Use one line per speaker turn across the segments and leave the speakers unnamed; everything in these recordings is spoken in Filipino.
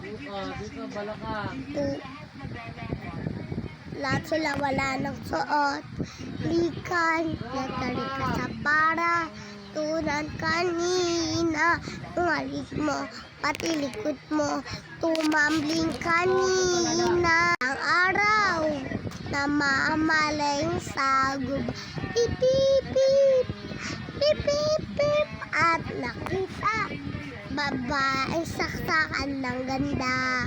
Dito, balaka.
Lahat sila wala ng suot. Likan, natali ka sa para. Tunan kanina. Umalis mo, pati likod mo. Tumambling kanina. Ang araw na mamalayang sagub. Pip, pip, pip. Pip, pip, pip. At nakita babaeng saksakan ng ganda.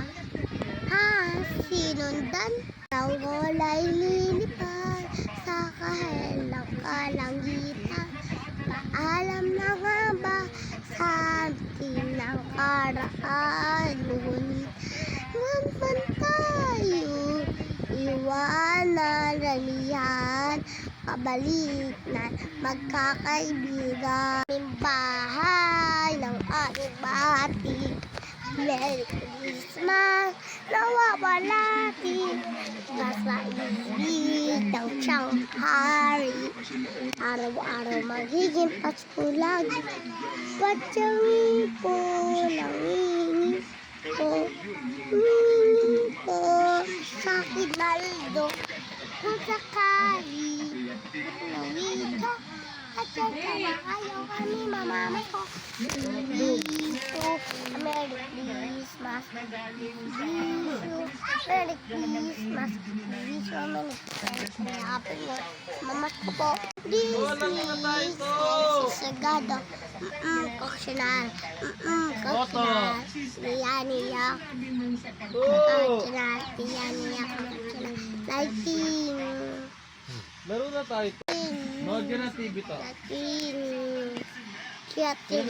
Ha, sinundan. Ang walay lilipad sa kahel ng kalangitan. Paalam na nga ba sa atin ng karaan? Ngunit huwag man tayo iwanan ralihan. Pabalik na magkakaibigan. Bahay ng ating batik. Merry Christmas, nawawalati nasa ibig ng siyang hari. Araw-araw magiging Pasko lagi. Patsangin po ng inis ko sa kinaldo. Kung sakali nawita at yan ka na ayaw kami mamamay ko. Dito, Merry Christmas. Merry Christmas. Happy mo. Mamat ko po. Disney. Sagado. Koksinal. Koksinal. Niya. Koksinal. Niya. Lighting.
Laro na tayo. Nood ka na TV to.
Lighting. Kaya TV.